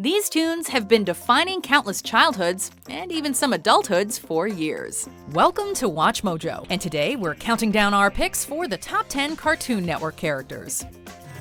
These tunes have been defining countless childhoods and even some adulthoods for years. Welcome to WatchMojo, and today we're counting down our picks for the top 10 Cartoon Network characters.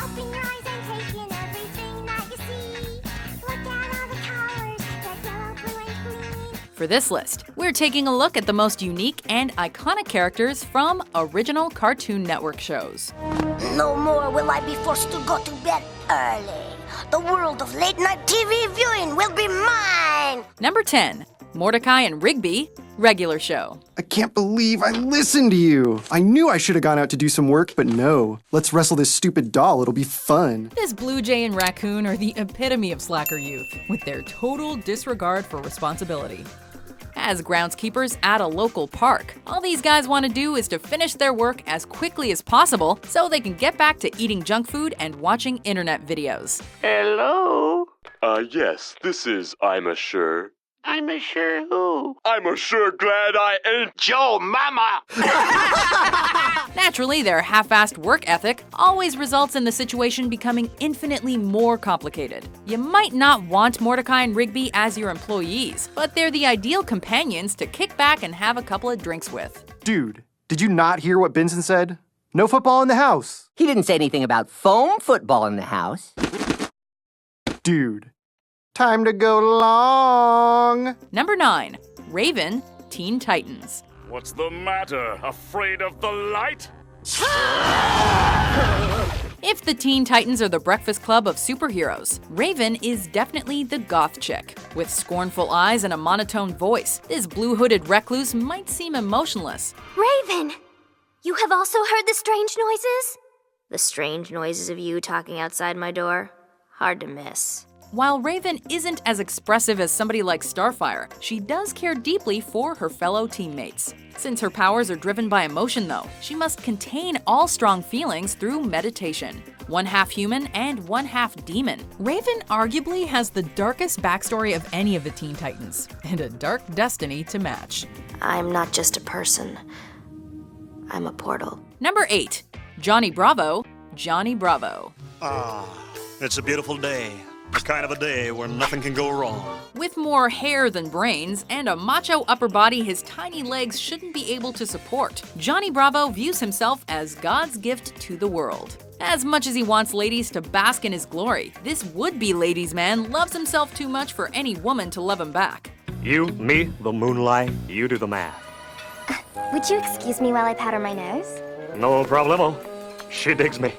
Open your eyes and take in everything that you see. Look at all the colors, red, yellow, blue, and green. For this list, we're taking a look at the most unique and iconic characters from original Cartoon Network shows. No more will I be forced to go to bed early. The world of late-night TV viewing will be mine! Number 10. Mordecai and Rigby, regular show. I can't believe I listened to you. I knew I should have gone out to do some work, but no. Let's wrestle this stupid doll. It'll be fun. This Blue Jay and Raccoon are the epitome of slacker youth, with their total disregard for responsibility. As groundskeepers at a local park, all these guys want to do is to finish their work as quickly as possible so they can get back to eating junk food and watching internet videos. Hello? Yes, this is I'm sure. I'm a sure who? I'm sure glad I ain't Joe Mama! Naturally, their half-assed work ethic always results in the situation becoming infinitely more complicated. You might not want Mordecai and Rigby as your employees, but they're the ideal companions to kick back and have a couple of drinks with. Dude, did you not hear what Benson said? No football in the house. He didn't say anything about foam football in the house. Dude, time to go long. Number 9. Raven, Teen Titans. What's the matter? Afraid of the light? If the Teen Titans are the breakfast club of superheroes, Raven is definitely the goth chick. With scornful eyes and a monotone voice, this blue-hooded recluse might seem emotionless. Raven, you have also heard the strange noises? The strange noises of you talking outside my door? Hard to miss. While Raven isn't as expressive as somebody like Starfire, she does care deeply for her fellow teammates. Since her powers are driven by emotion, though, she must contain all strong feelings through meditation. One half human and one half demon, Raven arguably has the darkest backstory of any of the Teen Titans, and a dark destiny to match. I'm not just a person. I'm a portal. Number 8. Johnny Bravo, Johnny Bravo. It's a beautiful day. The kind of a day where nothing can go wrong. With more hair than brains and a macho upper body his tiny legs shouldn't be able to support, Johnny Bravo views himself as God's gift to the world. As much as he wants ladies to bask in his glory, this would-be ladies' man loves himself too much for any woman to love him back. You, me, the moonlight, you do the math. Would you excuse me while I powder my nose? No problemo. She digs me.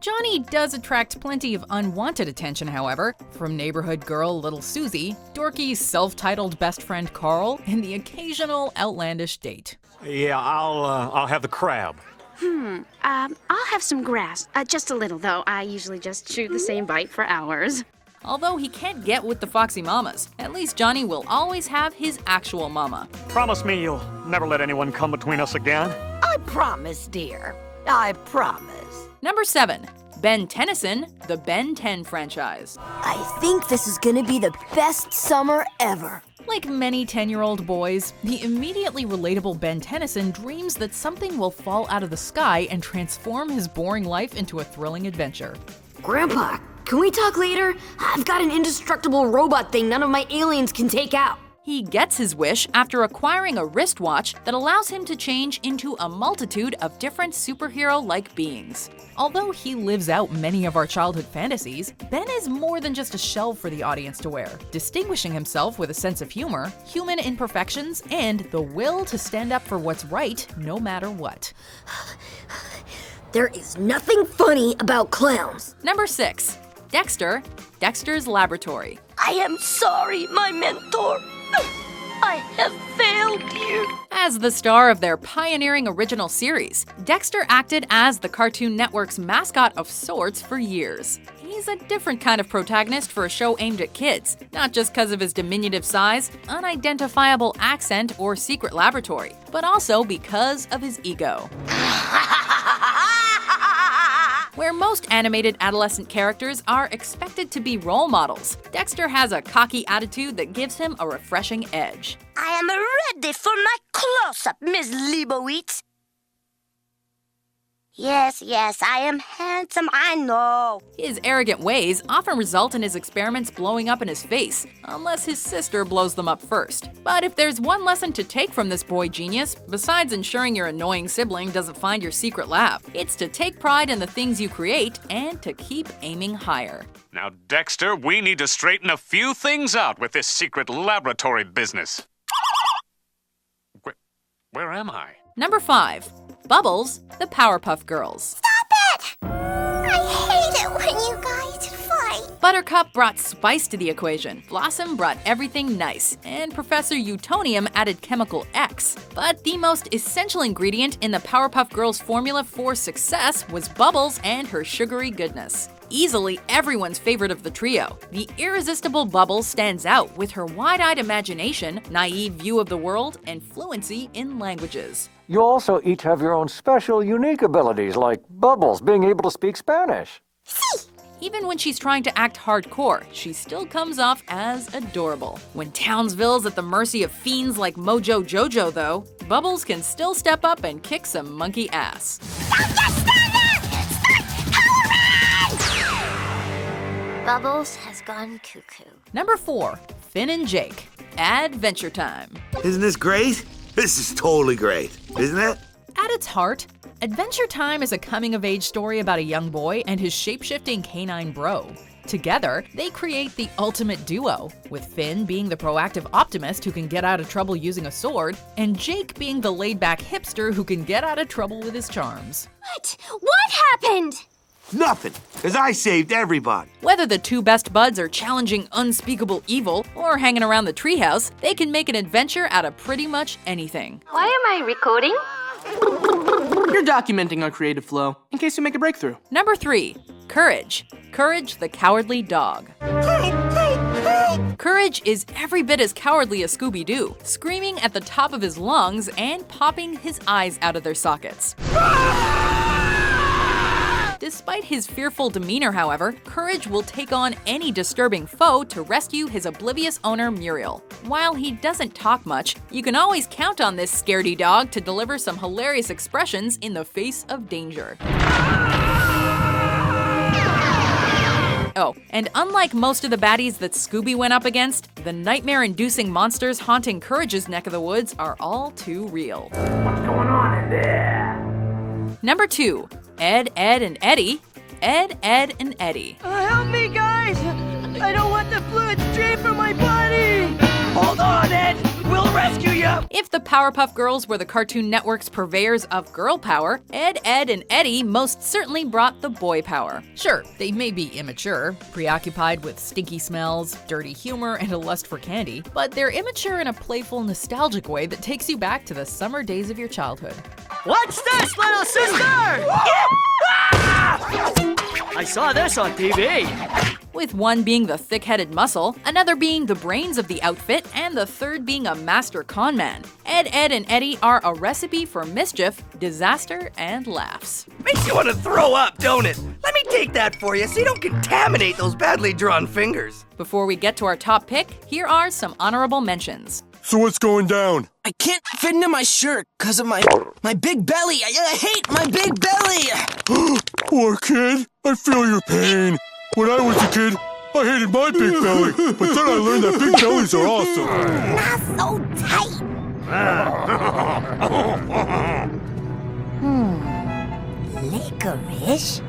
Johnny does attract plenty of unwanted attention, however, from neighborhood girl Little Susie, dorky self-titled best friend Carl, and the occasional outlandish date. Yeah, I'll have the crab. I'll have some grass. Just a little, though. I usually just chew the same bite for hours. Although he can't get with the foxy mamas, at least Johnny will always have his actual mama. Promise me you'll never let anyone come between us again? I promise, dear. I promise. Number 7. Ben Tennyson, the Ben 10 franchise. I think this is gonna be the best summer ever. Like many 10-year-old boys, the immediately relatable Ben Tennyson dreams that something will fall out of the sky and transform his boring life into a thrilling adventure. Grandpa, can we talk later? I've got an indestructible robot thing none of my aliens can take out. He gets his wish after acquiring a wristwatch that allows him to change into a multitude of different superhero-like beings. Although he lives out many of our childhood fantasies, Ben is more than just a shell for the audience to wear, distinguishing himself with a sense of humor, human imperfections, and the will to stand up for what's right no matter what. There is nothing funny about clowns. Number 6. Dexters Laboratory. I am sorry, my mentor. I have failed you. As the star of their pioneering original series, Dexter acted as the Cartoon Network's mascot of sorts for years. He's a different kind of protagonist for a show aimed at kids, not just because of his diminutive size, unidentifiable accent, or secret laboratory, but also because of his ego. Where most animated adolescent characters are expected to be role models, Dexter has a cocky attitude that gives him a refreshing edge. I am ready for my close-up, Miss Leibowitz. Yes, I am handsome, I know. His arrogant ways often result in his experiments blowing up in his face, unless his sister blows them up first. But if there's one lesson to take from this boy genius, besides ensuring your annoying sibling doesn't find your secret lab, it's to take pride in the things you create and to keep aiming higher. Now, Dexter, we need to straighten a few things out with this secret laboratory business. Where am I? Number 5. Bubbles, the Powerpuff Girls. Stop it! I hate it when you guys fight. Buttercup brought spice to the equation, Blossom brought everything nice, and Professor Utonium added chemical X. But the most essential ingredient in the Powerpuff Girls' formula for success was Bubbles and her sugary goodness. Easily everyone's favorite of the trio, the irresistible Bubbles stands out with her wide-eyed imagination, naive view of the world, and fluency in languages. You also each have your own special, unique abilities, like Bubbles being able to speak Spanish. Even when she's trying to act hardcore, she still comes off as adorable. When Townsville's at the mercy of fiends like Mojo Jojo, though, Bubbles can still step up and kick some monkey ass. Bubbles has gone cuckoo. Number 4. Finn and Jake. Adventure Time. Isn't this great? This is totally great, isn't it? At its heart, Adventure Time is a coming-of-age story about a young boy and his shape-shifting canine bro. Together, they create the ultimate duo, with Finn being the proactive optimist who can get out of trouble using a sword, and Jake being the laid-back hipster who can get out of trouble with his charms. What happened? Nothing, because I saved everybody. Whether the two best buds are challenging unspeakable evil or hanging around the treehouse, they can make an adventure out of pretty much anything. Why am I recording? You're documenting our creative flow, in case we make a breakthrough. Number 3. Courage. Courage the Cowardly Dog. Courage is every bit as cowardly as Scooby-Doo, screaming at the top of his lungs and popping his eyes out of their sockets. Despite his fearful demeanor, however, Courage will take on any disturbing foe to rescue his oblivious owner, Muriel. While he doesn't talk much, you can always count on this scaredy dog to deliver some hilarious expressions in the face of danger. Oh, and unlike most of the baddies that Scooby went up against, the nightmare-inducing monsters haunting Courage's neck of the woods are all too real. What's going on in there? Number 2. Ed, Ed, and Eddy. Ed, Ed, and Eddy. Help me, guys! I don't want the fluid to drain from my body! Hold on, Ed! We'll rescue you! If the Powerpuff Girls were the Cartoon Network's purveyors of girl power, Ed, Ed, and Eddy most certainly brought the boy power. Sure, they may be immature, preoccupied with stinky smells, dirty humor, and a lust for candy, but they're immature in a playful, nostalgic way that takes you back to the summer days of your childhood. What's this, little sister? I saw this on TV. With one being the thick-headed muscle, another being the brains of the outfit, and the third being a master con man. Ed, Ed, and Eddy are a recipe for mischief, disaster, and laughs. Makes you want to throw up, don't it? Let me take that for you so you don't contaminate those badly drawn fingers. Before we get to our top pick, here are some honorable mentions. So what's going down? I can't fit into my shirt because of my big belly. I hate my big belly. Poor kid. I feel your pain. When I was a kid, I hated my big belly, but then I learned that big bellies are awesome. Not so tight. Licorice?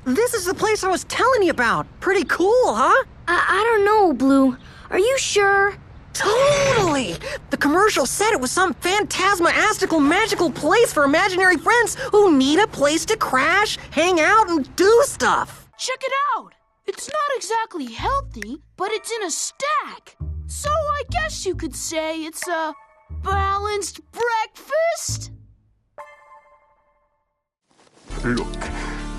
This is the place I was telling you about. Pretty cool, huh? I don't know, Blue. Are you sure? Totally! The commercial said it was some phantasmastical magical place for imaginary friends who need a place to crash, hang out, and do stuff. Check it out! It's not exactly healthy, but it's in a stack. So I guess you could say it's a balanced breakfast? Look,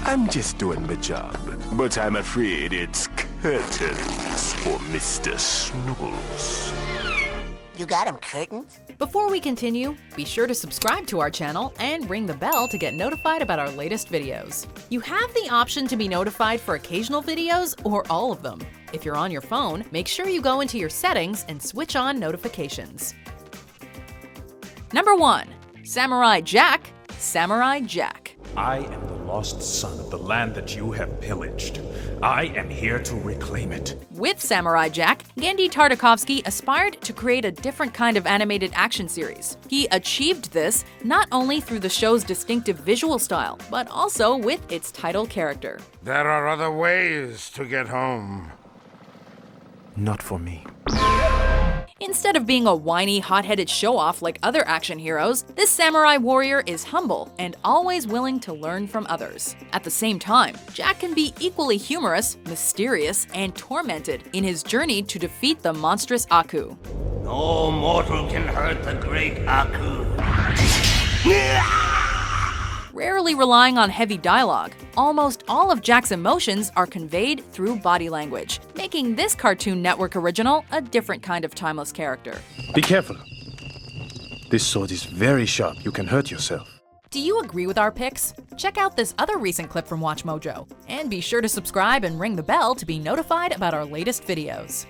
I'm just doing my job, but I'm afraid it's curtains for Mr. Snuggles. You got him curtains? Before we continue, be sure to subscribe to our channel and ring the bell to get notified about our latest videos. You have the option to be notified for occasional videos or all of them. If you're on your phone, make sure you go into your settings and switch on notifications. Number 1. Samurai Jack, Samurai Jack. I am the lost son of the land that you have pillaged. I am here to reclaim it. With Samurai Jack, Genndy Tartakovsky aspired to create a different kind of animated action series. He achieved this not only through the show's distinctive visual style, but also with its title character. There are other ways to get home. Not for me. Instead of being a whiny, hot-headed show-off like other action heroes, this samurai warrior is humble and always willing to learn from others. At the same time, Jack can be equally humorous, mysterious, and tormented in his journey to defeat the monstrous Aku. No mortal can hurt the great Aku. Rarely relying on heavy dialogue, almost all of Jack's emotions are conveyed through body language, making this Cartoon Network original a different kind of timeless character. Be careful. This sword is very sharp. You can hurt yourself. Do you agree with our picks? Check out this other recent clip from WatchMojo, and be sure to subscribe and ring the bell to be notified about our latest videos.